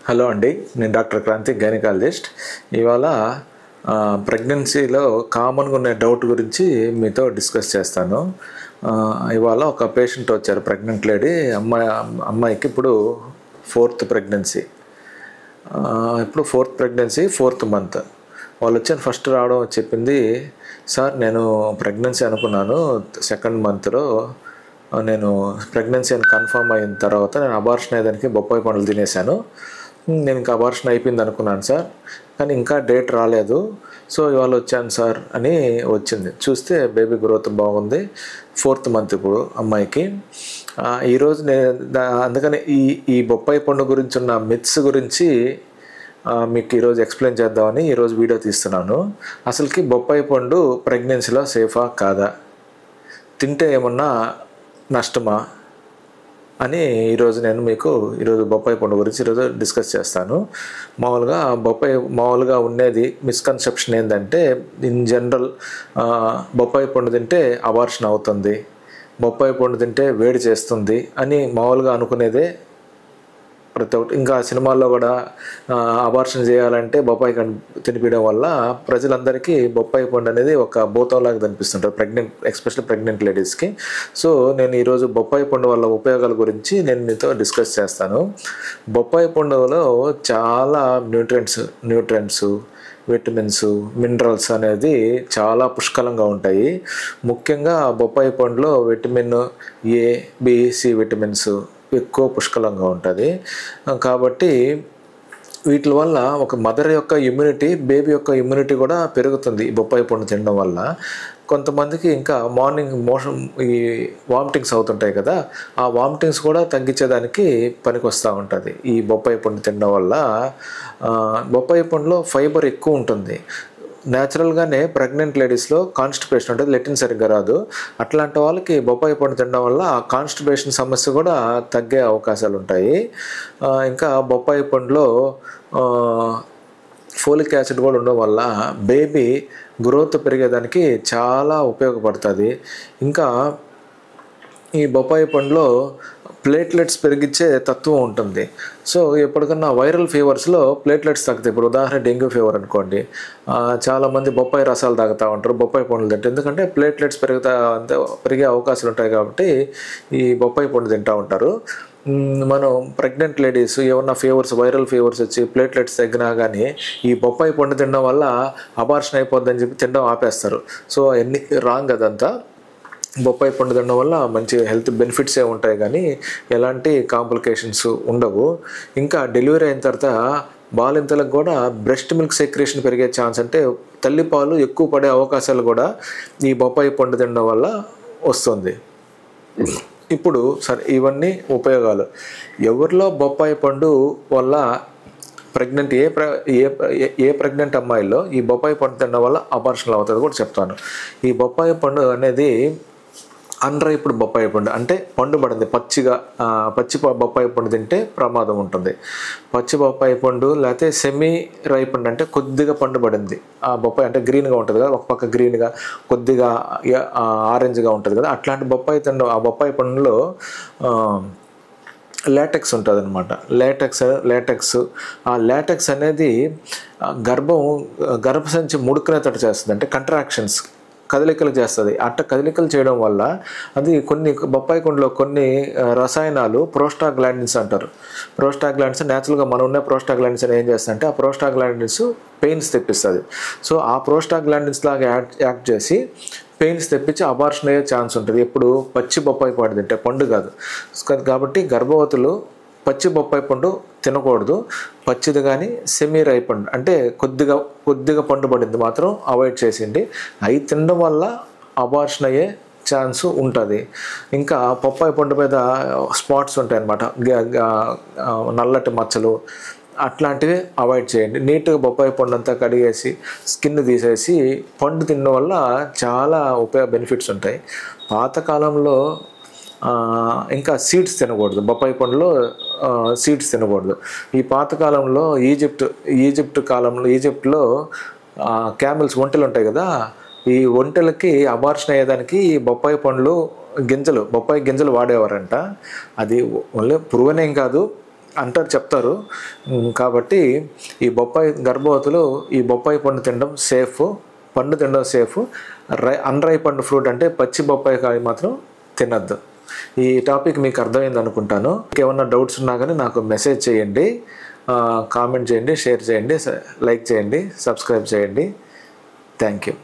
Hello అండి, నేను doctor Kranti, gynaecologist. ఇవాళ ప్రెగ్నెన్సీలో కామన్గా ఉన్న డౌట్ గురించి మీతో డిస్కస్ చేస్తాను. ఇవాళ ఒక పేషెంట్ వచ్చారు, ప్రెగ్నెంట్ లేడీ. అమ్మాయికి ఇప్పుడు ఫోర్త్ ప్రెగ్నెన్సీ, ఫోర్త్ మంత్. వాళ్ళు వచ్చారు, ఫస్ట్ రావడం చెప్పింది, సార్ నేను ప్రెగ్నెన్సీ అనుకున్నాను, సెకండ్ మంత్లో నేను ప్రెగ్నెన్సీ అని కన్ఫర్మ్ అయిన తర్వాత నేను అబార్షన్ అయ్యేదానికి బొప్పాయి పండ్లు తినేశాను. నేను ఇంకా అబార్షన్ అయిపోయింది అనుకున్నాను సార్, కానీ ఇంకా డేట్ రాలేదు. సో ఇవాళ వచ్చాను సార్ అని వచ్చింది. చూస్తే బేబీ గ్రోత్ బాగుంది, ఫోర్త్ మంత్ ఇప్పుడు అమ్మాయికి. ఈరోజు నేను అందుకని ఈ బొప్పాయి పండు గురించి ఉన్న మిత్స్ గురించి మీకు ఈరోజు ఎక్స్ప్లెయిన్ చేద్దామని ఈరోజు వీడియో తీస్తున్నాను. అసలుకి బొప్పాయి పండు ప్రెగ్నెన్సీలో సేఫా కాదా, తింటే ఏమన్నా నష్టమా అని ఈరోజు నేను మీకు బొప్పాయి పండు గురించి ఈరోజు డిస్కస్ చేస్తాను. మామూలుగా ఉండేది మిస్కన్సెప్షన్ ఏంటంటే, ఇన్ జనరల్ బొప్పాయి పండు తింటే అబార్షన్ అవుతుంది, బొప్పాయి పండు తింటే వేడి చేస్తుంది అని మామూలుగా అనుకునేదే ప్రతి ఒక్కటి. ఇంకా సినిమాల్లో కూడా అబార్షన్ చేయాలంటే బొప్పాయి తినిపించడం వల్ల ప్రజలందరికీ బొప్పాయి పండు అనేది ఒక భూతంలాగా కనిపిస్తుంటారు, ఎస్పెషల్లీ ప్రెగ్నెంట్ లేడీస్కి. సో నేను ఈరోజు బొప్పాయి పండు వల్ల ఉపయోగాల గురించి నేను మీతో డిస్కస్ చేస్తాను. బొప్పాయి పండులో చాలా న్యూట్రియంట్స్, విటమిన్స్, మినరల్స్ అనేది చాలా పుష్కలంగా ఉంటాయి. ముఖ్యంగా బొప్పాయి పండులో vitamin A, B, C vitamins ఎక్కువ పుష్కలంగా ఉంటుంది. కాబట్టి వీటి వల్ల ఒక మదర్ యొక్క ఇమ్యూనిటీ, బేబీ యొక్క ఇమ్యూనిటీ కూడా పెరుగుతుంది ఈ బొప్పాయి పండు తినడం వల్ల. కొంతమందికి ఇంకా మార్నింగ్ ఈ వామిటింగ్స్ అవుతుంటాయి కదా, ఆ వామిటింగ్స్ కూడా తగ్గించేదానికి పనికి వస్తూ ఉంటుంది ఈ బొప్పాయి పండు తినడం వల్ల. బొప్పాయి పండులో ఫైబర్ ఎక్కువ ఉంటుంది. న్యాచురల్గానే ప్రెగ్నెంట్ లేడీస్లో కాన్స్టిపేషన్ ఉంటుంది, లెటిన్ సరిగ్గా రాదు. అట్లాంటి వాళ్ళకి బొప్పాయి పండు తినడం వల్ల ఆ కాన్స్టిపేషన్ సమస్య కూడా తగ్గే అవకాశాలు ఉంటాయి. ఇంకా బొప్పాయి పండులో ఫోలిక్ యాసిడ్ కూడా ఉండడం వల్ల బేబీ గ్రోత్ పెరిగేదానికి చాలా ఉపయోగపడుతుంది. ఇంకా ఈ బొప్పాయి పండులో ప్లేట్లెట్స్ పెరిగించే తత్వం ఉంటుంది. సో ఎప్పటికన్నా వైరల్ ఫీవర్స్లో ప్లేట్లెట్స్ తగ్గుతాయి. ఇప్పుడు ఉదాహరణ డెంగ్యూ ఫీవర్ అనుకోండి, చాలామంది బొప్పాయి రసాలు తాగుతూ ఉంటారు బొప్పాయి పండ్లు తింటే, ఎందుకంటే ప్లేట్లెట్స్ పెరిగే అవకాశాలు ఉంటాయి కాబట్టి ఈ బొప్పాయి పండు తింటూ ఉంటారు. మనం ప్రెగ్నెంట్ లేడీస్ ఏమన్నా వైరల్ ఫీవర్స్ వచ్చి ప్లేట్లెట్స్ తగ్గినా కానీ ఈ బొప్పాయి పండు తినడం వల్ల అబార్షన్ అయిపోద్దని చెప్పి తినడం ఆపేస్తారు. సో రాంగ్ అదంతా. బొప్పాయి పండు తినడం వల్ల మంచి హెల్త్ బెనిఫిట్సే ఉంటాయి కానీ ఎలాంటి కాంప్లికేషన్స్ ఉండవు. ఇంకా డెలివరీ అయిన తర్వాత బాలింతలకు కూడా బ్రెస్ట్ మిల్క్ సెక్రేషన్ పెరిగే ఛాన్స్, అంటే తల్లిపాలు ఎక్కువ పడే అవకాశాలు కూడా ఈ బొప్పాయి పండు తినడం వల్ల వస్తుంది. ఇప్పుడు సరే, ఇవన్నీ ఉపయోగాలు. ఎవరిలో బొప్పాయి పండు వల్ల ప్రెగ్నెంట్ ఏ ప్రెగ్నెంట్ అమ్మాయిల్లో ఈ బొప్పాయి పండు తినడం వల్ల అబార్షన్లు అవుతుంది కూడా చెప్తాను. ఈ బొప్పాయి పండు అనేది అన్రైప్డ్ బొప్పాయి పండు, అంటే పండు పడింది పచ్చి బొప్పాయి పండు తింటే ప్రమాదం ఉంటుంది. పచ్చి బొప్పాయి పండు లేకపోతే సెమీ రైపండ్, అంటే కొద్దిగా పండు పడింది ఆ బొప్పాయి, అంటే గ్రీన్గా ఉంటుంది కదా, ఒక పక్క గ్రీన్గా కొద్దిగా ఆరెంజ్గా ఉంటుంది కదా, అట్లాంటి బొప్పాయి తినడం. ఆ బొప్పాయి పండులో లాటెక్స్ ఉంటుంది అనమాట. లాటెక్స్ ఆ లాటెక్స్ అనేది గర్భసంచి ముడుకునేటట్టు చేస్తుంది, అంటే కంట్రాక్షన్స్, కదలికలు చేస్తుంది. కదలికలు చేయడం వల్ల అది బొప్పాయి పండులో కొన్ని రసాయనాలు ప్రోస్టాగ్లాండిన్స్ అంటారు. ప్రోస్టాగ్లాండిన్స్ న్యాచురల్గా మనం ఉన్న ప్రోస్టాగ్లాండిన్స్ ఏం చేస్తాయంటే ఆ ప్రోస్టాగ్లాండిన్స్ పెయిన్స్ తెప్పిస్తుంది. సో ఆ ప్రోస్టాగ్లాండిన్స్ లాగా యాక్ట్ చేసి పెయిన్స్ తెప్పించి అబార్షన్ అయ్యే ఛాన్స్ ఉంటుంది. ఎప్పుడు పచ్చి బొప్పాయి పండు తింటే, పండు కాదు. కాబట్టి గర్భవతులు పచ్చి బొప్పాయి పండు తినకూడదు. పచ్చిది కానీ సెమీ రైపండ్, అంటే కొద్దిగా పండు పడింది మాత్రం అవాయిడ్ చేసింది. అవి తినడం వల్ల అబార్షన్ అయ్యే ఛాన్స్ ఉంటుంది. ఇంకా బొప్పాయి పండు మీద స్పాట్స్ ఉంటాయి అన్నమాట, నల్లటి మచ్చలు, అట్లాంటివి అవాయిడ్ చేయండి. నీట్గా బొప్పాయి పండు అంతా కడిగేసి స్కిన్ తీసేసి పండు తినడం వల్ల చాలా బెనిఫిట్స్ ఉంటాయి. పాతకాలంలో ఇంకా సీడ్స్ తినకూడదు, బొప్పాయి పండులో సీడ్స్ తినకూడదు. ఈ పాతకాలంలో ఈజిప్ట్లో క్యామెల్స్ ఒంటెలు ఉంటాయి కదా, ఈ ఒంటెలకి అబార్షన్ అయ్యేదానికి ఈ బొప్పాయి గింజలు వాడేవారంట. అది ఓన్లీ ప్రూవెన్ ఏం కాదు, అంటారు, చెప్తారు. కాబట్టి ఈ గర్భవతులు ఈ బొప్పాయి పండు తినడం సేఫ్, పండు తినడం సేఫ్. అన్రైపండ్ ఫ్రూట్ అంటే పచ్చి బొప్పాయి కాయ మాత్రం తినద్దు. ఈ టాపిక్ మీకు అర్థమైంది అనుకుంటాను. ఏమన్నా డౌట్స్ ఉన్నా కానీ నాకు మెసేజ్ చేయండి, కామెంట్ చేయండి, షేర్ చేయండి, లైక్ చేయండి, సబ్స్క్రైబ్ చేయండి. Thank you.